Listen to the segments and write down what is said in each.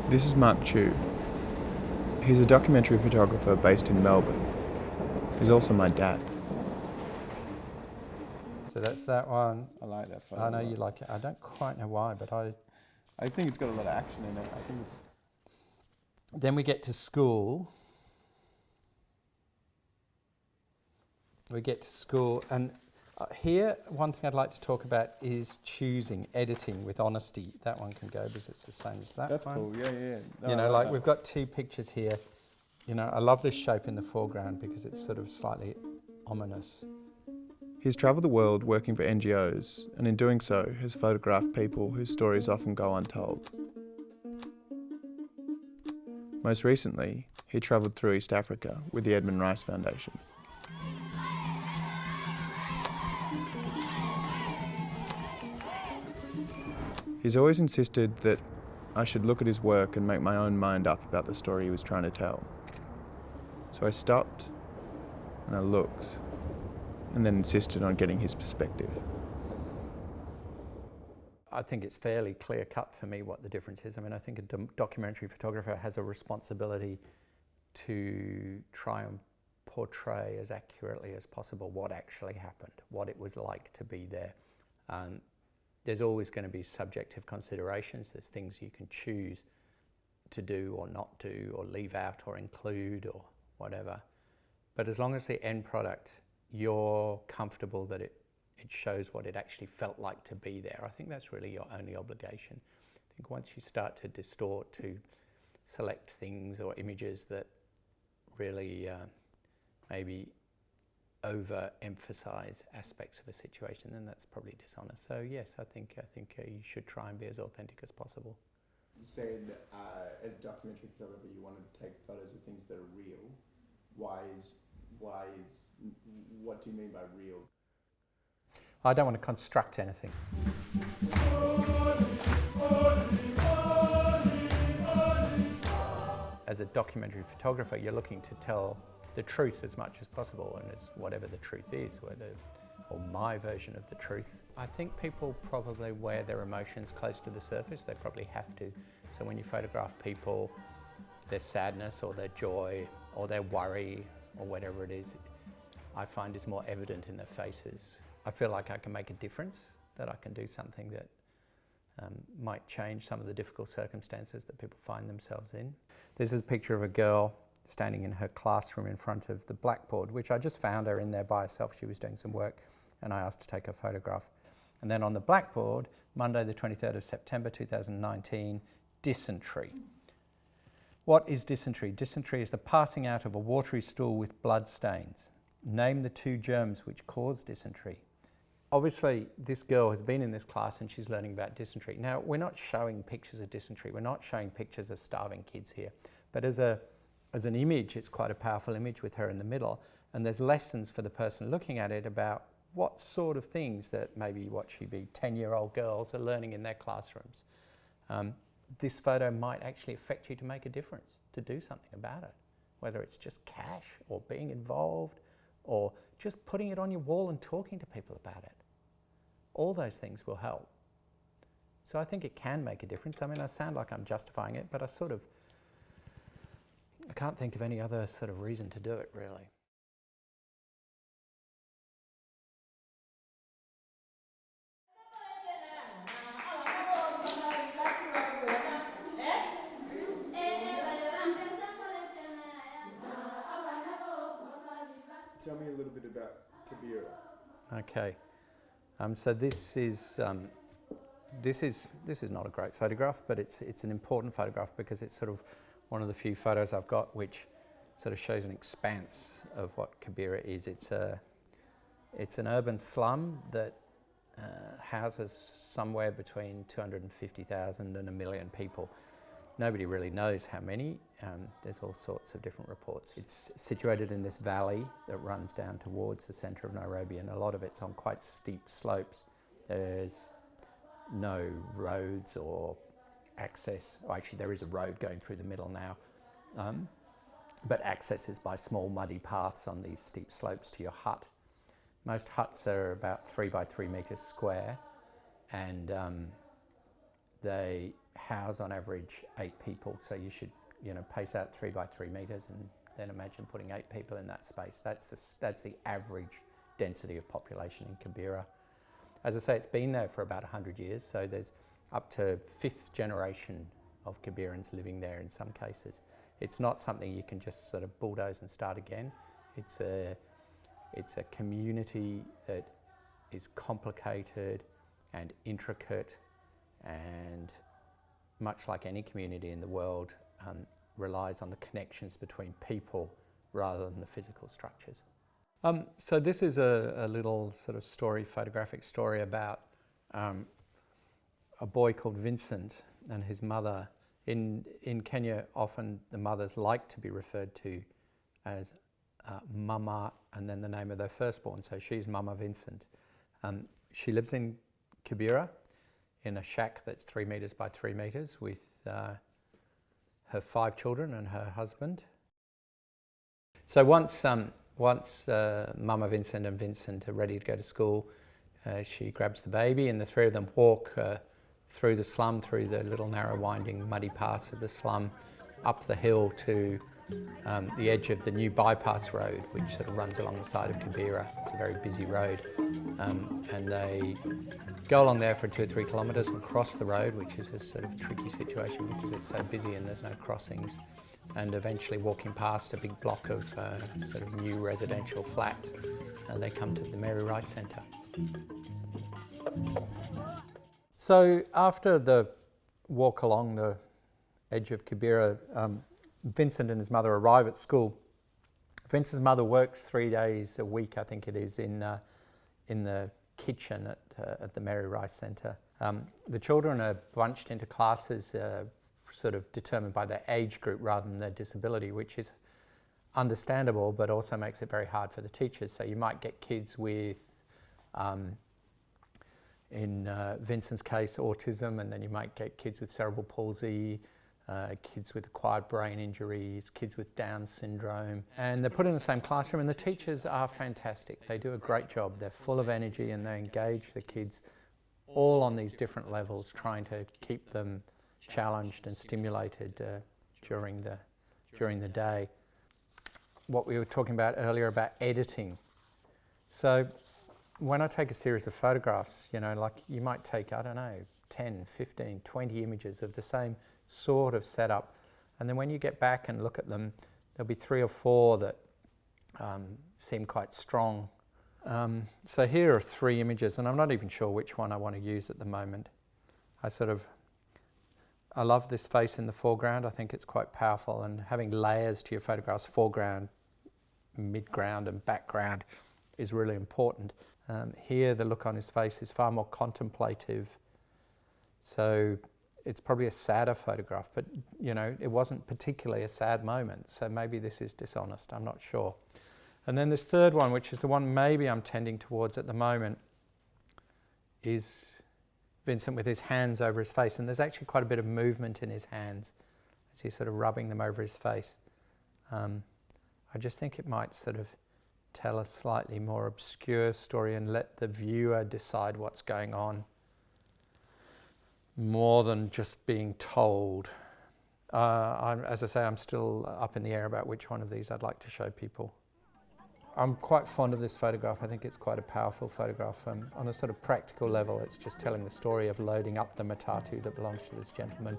This is Mark Chu. He's a documentary photographer based in Melbourne. He's also my dad. So that's that one. I like that photo. I know you like it. I don't quite know why, but I think it's got a lot of action in it. I think it's... Then we get to school. And here, one thing I'd like to talk about is choosing, editing with honesty. That one can go because it's the same as that one. That's cool, yeah. No, we've got two pictures here. I love this shape in the foreground because it's sort of slightly ominous. He's travelled the world working for NGOs, and in doing so has photographed people whose stories often go untold. Most recently, he travelled through East Africa with the Edmund Rice Foundation. He's always insisted that I should look at his work and make my own mind up about the story he was trying to tell. So I stopped and I looked and then insisted on getting his perspective. I think it's fairly clear cut for me what the difference is. I think a documentary photographer has a responsibility to try and portray as accurately as possible what actually happened, what it was like to be there. There's always going to be subjective considerations. There's things you can choose to do or not do, or leave out or include or whatever. But as long as the end product, you're comfortable that it shows what it actually felt like to be there, I think that's really your only obligation. I think once you start to distort, to select things or images that really maybe over-emphasize aspects of a situation, then that's probably dishonest. So yes, I think you should try and be as authentic as possible. You said as a documentary photographer you wanted to take photos of things that are real. What do you mean by real? I don't want to construct anything. As a documentary photographer, you're looking to tell the truth as much as possible, and as whatever the truth is, or my version of the truth. I think people probably wear their emotions close to the surface. They probably have to. So when you photograph people, their sadness or their joy or their worry or whatever it is, I find is more evident in their faces. I feel like I can make a difference, that I can do something that might change some of the difficult circumstances that people find themselves in. This is a picture of a girl standing in her classroom in front of the blackboard, which I just found her in there by herself. She was doing some work and I asked to take a photograph. And then on the blackboard, Monday the 23rd of September 2019, dysentery. What is dysentery? Dysentery is the passing out of a watery stool with blood stains. Name the two germs which cause dysentery. Obviously, this girl has been in this class and she's learning about dysentery. Now, we're not showing pictures of dysentery. We're not showing pictures of starving kids here. But as an image, it's quite a powerful image with her in the middle. And there's lessons for the person looking at it about what sort of things that maybe 10-year-old girls are learning in their classrooms. This photo might actually affect you to make a difference, to do something about it. Whether it's just cash or being involved or just putting it on your wall and talking to people about it. All those things will help. So I think it can make a difference. I sound like I'm justifying it, but I can't think of any other sort of reason to do it, really. Tell me a little bit about Kibera. Okay, so this is not a great photograph, but it's an important photograph because it's sort of one of the few photos I've got which sort of shows an expanse of what Kibera is. It's an urban slum that houses somewhere between 250,000 and 1 million people. Nobody really knows how many. There's all sorts of different reports. It's situated in this valley that runs down towards the centre of Nairobi, and a lot of it's on quite steep slopes. There's no roads or access. Well, actually, there is a road going through the middle now, but access is by small muddy paths on these steep slopes to your hut. Most huts are about 3 by 3 metres square, and they house on average 8 people. So you should, pace out 3 by 3 meters, and then imagine putting 8 people in that space. That's the average density of population in Kibera. As I say, it's been there for about 100 years, so there's up to 5th generation of Kiberans living there in some cases. It's not something you can just sort of bulldoze and start again. It's a community that is complicated and intricate, and much like any community in the world, relies on the connections between people rather than the physical structures. So this is a little sort of photographic story about a boy called Vincent and his mother. In Kenya, often the mothers like to be referred to as Mama and then the name of their firstborn. So she's Mama Vincent. She lives in Kibera in a shack that's 3 meters by 3 meters with her 5 children and her husband. So once Mama Vincent and Vincent are ready to go to school, she grabs the baby and the 3 of them walk through the slum, through the little narrow winding muddy paths of the slum, up the hill to the edge of the new bypass road, which sort of runs along the side of Kibera. It's a very busy road, and they go along there for 2 or 3 kilometres and cross the road, which is a sort of tricky situation because it's so busy and there's no crossings, and eventually walking past a big block of sort of new residential flats, they come to the Mary Rice Centre. So after the walk along the edge of Kibera, Vincent and his mother arrive at school. Vincent's mother works 3 days a week, I think it is, in the kitchen at the Mary Rice Centre. The children are bunched into classes sort of determined by their age group rather than their disability, which is understandable, but also makes it very hard for the teachers. So you might get kids with, in Vincent's case, autism, and then you might get kids with cerebral palsy, kids with acquired brain injuries, kids with Down syndrome, and they're put in the same classroom, and the teachers are fantastic. They do a great job. They're full of energy and they engage the kids all on these different levels, trying to keep them challenged and stimulated during the day. What we were talking about earlier about editing. So when I take a series of photographs, like you might take, 10, 15, 20 images of the same sort of setup, and then when you get back and look at them, there'll be 3 or 4 that seem quite strong. So here are 3 images, and I'm not even sure which one I want to use at the moment. I love this face in the foreground. I think it's quite powerful, and having layers to your photographs, foreground, midground and background, is really important. Here the look on his face is far more contemplative, so it's probably a sadder photograph, but it wasn't particularly a sad moment, so maybe this is dishonest, I'm not sure. And then this third one, which is the one maybe I'm tending towards at the moment, is Vincent with his hands over his face, and there's actually quite a bit of movement in his hands as he's sort of rubbing them over his face. I just think it might sort of tell a slightly more obscure story and let the viewer decide what's going on, more than just being told. As I say, I'm still up in the air about which one of these I'd like to show people. I'm quite fond of this photograph. I think it's quite a powerful photograph. On a sort of practical level, it's just telling the story of loading up the matatu that belongs to this gentleman.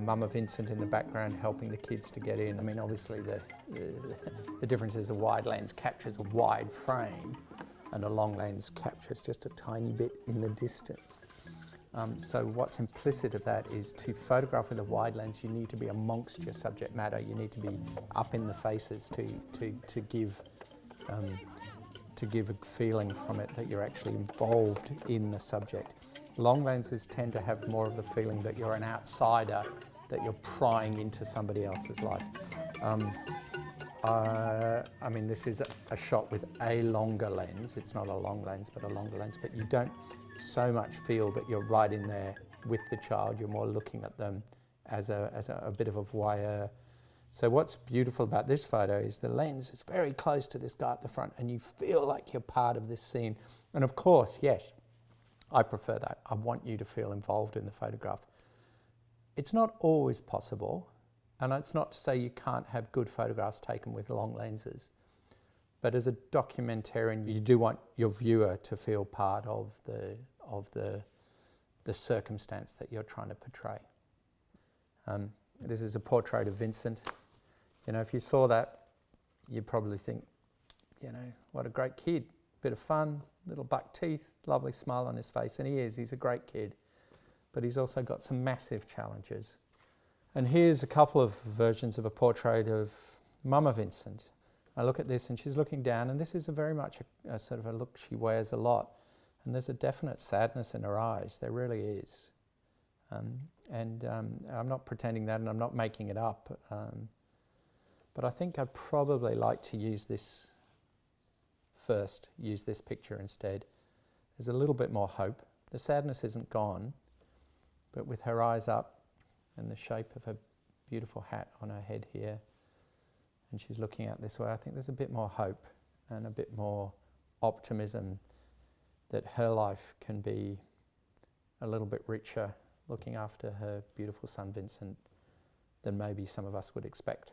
Mama Vincent in the background helping the kids to get in. I mean, obviously the difference is a wide lens captures a wide frame and a long lens captures just a tiny bit in the distance. So what's implicit of that is to photograph with a wide lens, you need to be amongst your subject matter. You need to be up in the faces to give a feeling from it that you're actually involved in the subject. Long lenses tend to have more of the feeling that you're an outsider, that you're prying into somebody else's life. I mean, this is a shot with a longer lens. It's not a long lens, but a longer lens, but you don't so much feel that you're right in there with the child. You're more looking at them as a bit of a voyeur. So what's beautiful about this photo is the lens is very close to this guy at the front, and you feel like you're part of this scene. And of course, yes, I prefer that. I want you to feel involved in the photograph. It's not always possible, and it's not to say you can't have good photographs taken with long lenses, but as a documentarian, you do want your viewer to feel part of the circumstance that you're trying to portray. This is a portrait of Vincent. You know, if you saw that, you'd probably think, you know, what a great kid, bit of fun, little buck teeth, lovely smile on his face, and he's a great kid, but he's also got some massive challenges. And here's a couple of versions of a portrait of Mama Vincent. I look at this and she's looking down, and this is very much a sort of a look she wears a lot, and there's a definite sadness in her eyes, there really is. I'm not pretending that, and I'm not making it up, but I think I'd probably like to use this picture instead. There's a little bit more hope. The sadness isn't gone, but with her eyes up and the shape of her beautiful hat on her head here, and she's looking out this way, I think there's a bit more hope and a bit more optimism that her life can be a little bit richer looking after her beautiful son Vincent than maybe some of us would expect.